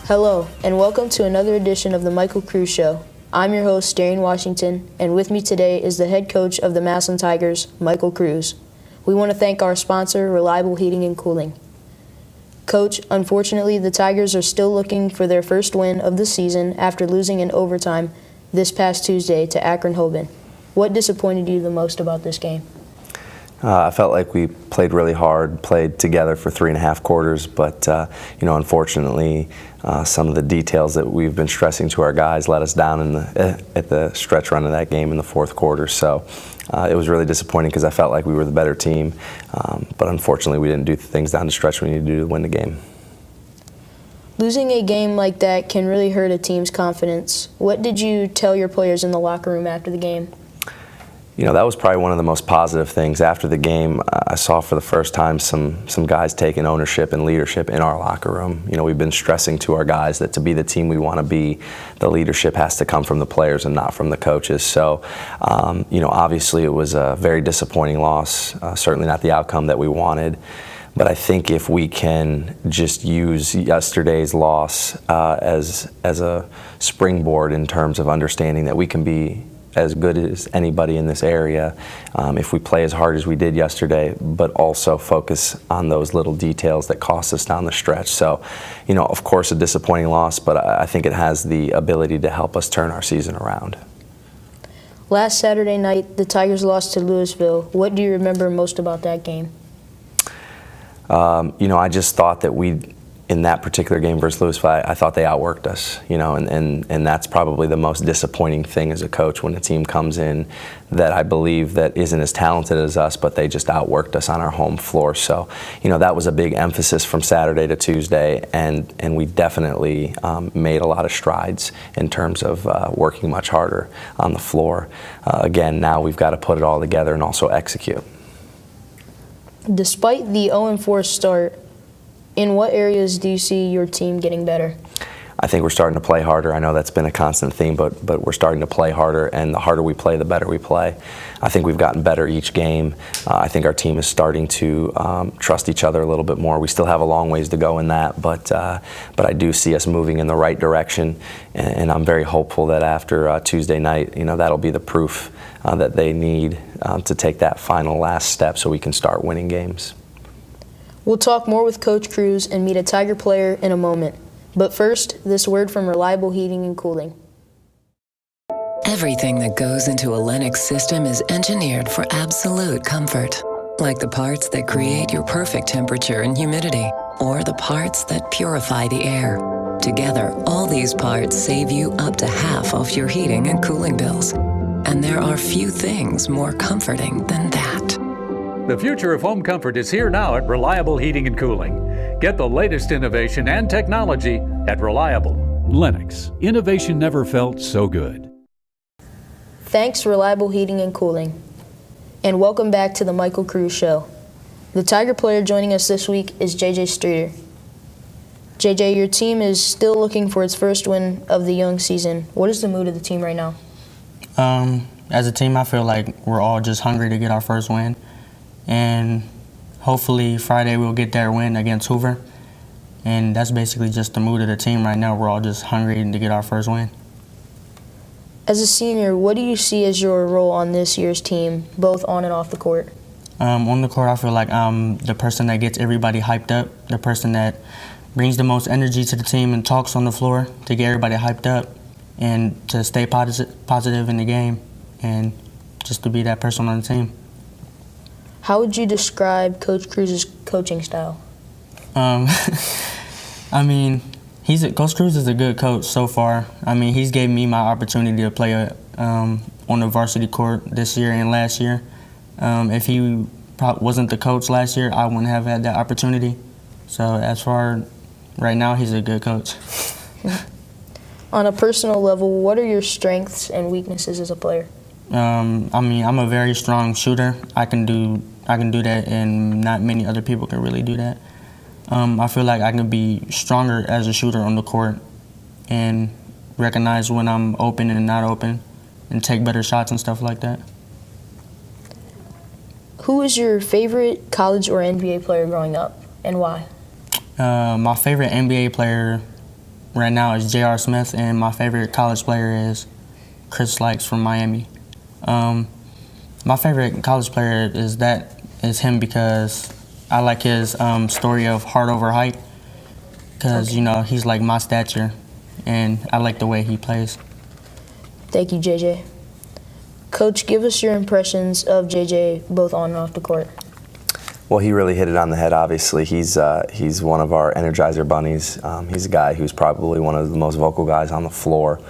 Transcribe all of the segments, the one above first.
Hello, and welcome to another edition of the Michael Cruz Show. I'm your host, Darian Washington, and with me today is the head coach of the Massillon Tigers, Michael Cruz. We want to thank our sponsor, Reliable Heating and Cooling. Coach, unfortunately, the Tigers are still looking for their first win of the season after losing in overtime this past Tuesday to Akron-Hoban. What disappointed you the most about this game? I felt like we played really hard, played together for 3.5 quarters, but unfortunately, some of the details that we've been stressing to our guys let us down at the stretch run of that game in the fourth quarter. So it was really disappointing because I felt like we were the better team, but unfortunately, we didn't do the things down the stretch we needed to do to win the game. Losing a game like that can really hurt a team's confidence. What did you tell your players in the locker room after the game? You know, that was probably one of the most positive things. After the game, I saw for the first time some guys taking ownership and leadership in our locker room. You know, we've been stressing to our guys that to be the team we want to be, the leadership has to come from the players and not from the coaches. So, you know, obviously it was a very disappointing loss, certainly not the outcome that we wanted. But I think if we can just use yesterday's loss as a springboard in terms of understanding that we can be as good as anybody in this area if we play as hard as we did yesterday, but also focus on those little details that cost us down the stretch. So, you know, of course a disappointing loss, but I think it has the ability to help us turn our season around. Last Saturday night, the Tigers lost to Louisville. What do you remember most about that game? You know, I just thought that in that particular game versus Louisville, I thought they outworked us, you know, and that's probably the most disappointing thing as a coach when a team comes in that I believe that isn't as talented as us, but they just outworked us on our home floor. So, you know, that was a big emphasis from Saturday to Tuesday, and we definitely made a lot of strides in terms of working much harder on the floor. Again, now we've got to put it all together and also execute. Despite the 0-4 start, in what areas do you see your team getting better? I think we're starting to play harder. I know that's been a constant theme, but we're starting to play harder, and the harder we play, the better we play. I think we've gotten better each game. I think our team is starting to trust each other a little bit more. We still have a long ways to go in that, but I do see us moving in the right direction, and I'm very hopeful that after Tuesday night, you know, that'll be the proof that they need to take that final last step so we can start winning games. We'll talk more with Coach Cruz and meet a Tiger player in a moment. But first, this word from Reliable Heating and Cooling. Everything that goes into a Lennox system is engineered for absolute comfort. Like the parts that create your perfect temperature and humidity, or the parts that purify the air. Together, all these parts save you up to half off your heating and cooling bills. And there are few things more comforting than that. The future of home comfort is here now at Reliable Heating and Cooling. Get the latest innovation and technology at Reliable. Lennox. Innovation never felt so good. Thanks, Reliable Heating and Cooling. And welcome back to the Michael Cruz Show. The Tiger player joining us this week is JJ Streeter. JJ, your team is still looking for its first win of the young season. What is the mood of the team right now? As a team, I feel like we're all just hungry to get our first win. And hopefully Friday we'll get that win against Hoover. And that's basically just the mood of the team right now. We're all just hungry to get our first win. As a senior, what do you see as your role on this year's team, both on and off the court? On the court, I feel like I'm the person that gets everybody hyped up, the person that brings the most energy to the team and talks on the floor to get everybody hyped up and to stay positive in the game and just to be that person on the team. How would you describe Coach Cruz's coaching style? I mean, Coach Cruz is a good coach so far. I mean, he's gave me my opportunity to play on the varsity court this year and last year. If he wasn't the coach last year, I wouldn't have had that opportunity. So as far right now, he's a good coach. On a personal level, what are your strengths and weaknesses as a player? I mean, I'm a very strong shooter. I can do that, and not many other people can really do that. I feel like I can be stronger as a shooter on the court and recognize when I'm open and not open and take better shots and stuff like that. Who is your favorite college or NBA player growing up, and why? My favorite NBA player right now is J.R. Smith, and my favorite college player is Cruz from Miami. My favorite college player is him because I like his story of heart over height, because he's like my stature, and I like the way he plays. Thank you, JJ. Coach, give us your impressions of JJ both on and off the court. Well, he really hit it on the head, obviously. He's one of our Energizer bunnies. He's a guy who's probably one of the most vocal guys on the floor.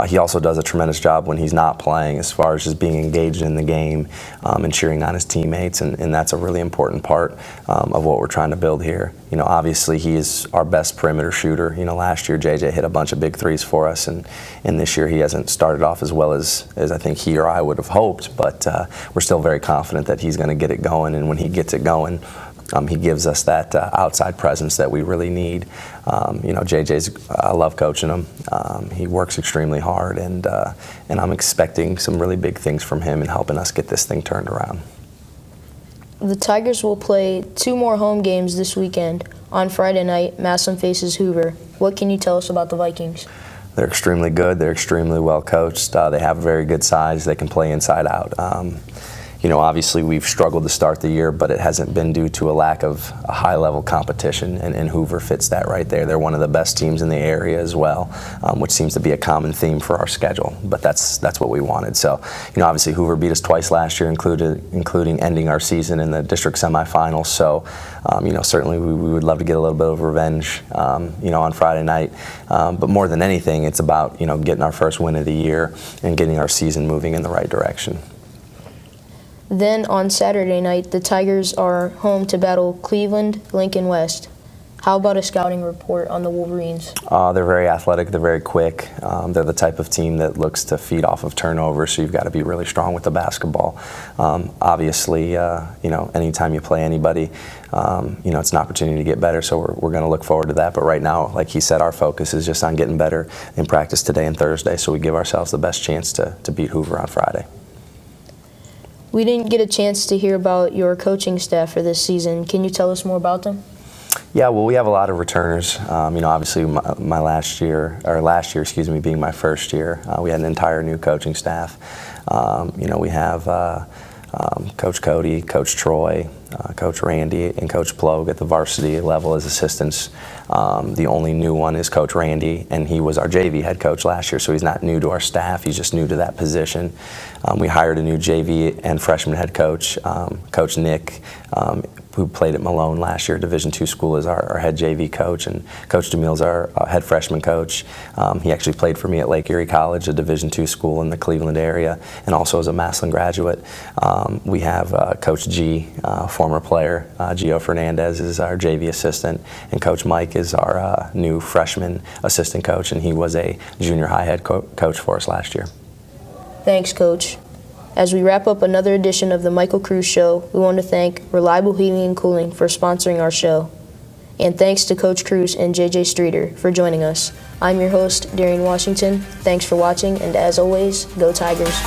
He also does a tremendous job when he's not playing as far as just being engaged in the game and cheering on his teammates, and that's a really important part of what we're trying to build here. Obviously he is our best perimeter shooter. Last year JJ hit a bunch of big threes for us, and this year he hasn't started off as well as I think he or I would have hoped, but we're still very confident that he's going to get it going, and when he gets it going, he gives us that outside presence that we really need. I love coaching him. He works extremely hard, and I'm expecting some really big things from him in helping us get this thing turned around. The Tigers will play 2 more home games this weekend. On Friday night, Massillon faces Hoover. What can you tell us about the Vikings? They're extremely good. They're extremely well coached. They have very good size. They can play inside out. Obviously we've struggled to start the year, but it hasn't been due to a lack of a high-level competition, and Hoover fits that right there. They're one of the best teams in the area as well, which seems to be a common theme for our schedule, but that's what we wanted. So, obviously Hoover beat us twice last year, including ending our season in the district semifinals. So, certainly we would love to get a little bit of revenge, on Friday night. But more than anything, it's about, getting our first win of the year and getting our season moving in the right direction. Then on Saturday night, the Tigers are home to battle Cleveland, Lincoln West. How about a scouting report on the Wolverines? They're very athletic. They're very quick. They're the type of team that looks to feed off of turnover, so you've got to be really strong with the basketball. Obviously, anytime you play anybody, it's an opportunity to get better, so we're going to look forward to that. But right now, like he said, our focus is just on getting better in practice today and Thursday, so we give ourselves the best chance to beat Hoover on Friday. We didn't get a chance to hear about your coaching staff for this season. Can you tell us more about them? Yeah, well, we have a lot of returners. Obviously last year, being my first year, we had an entire new coaching staff. We have Coach Cody, Coach Troy, Coach Randy, and Coach Plogue at the varsity level as assistants. The only new one is Coach Randy, and he was our JV head coach last year, so he's not new to our staff, he's just new to that position. We hired a new JV and freshman head coach, Coach Nick, who played at Malone last year, Division II school, is our head JV coach, and Coach DeMille's our head freshman coach. He actually played for me at Lake Erie College, a Division II school in the Cleveland area, and also as a Massillon graduate. We have Coach G, former player, Gio Fernandez is our JV assistant, and Coach Mike is our new freshman assistant coach, and he was a junior high head coach for us last year. Thanks, Coach. As we wrap up another edition of the Michael Cruz Show, we want to thank Reliable Heating and Cooling for sponsoring our show. And thanks to Coach Cruz and JJ Streeter for joining us. I'm your host, Darian Washington. Thanks for watching, and as always, go Tigers.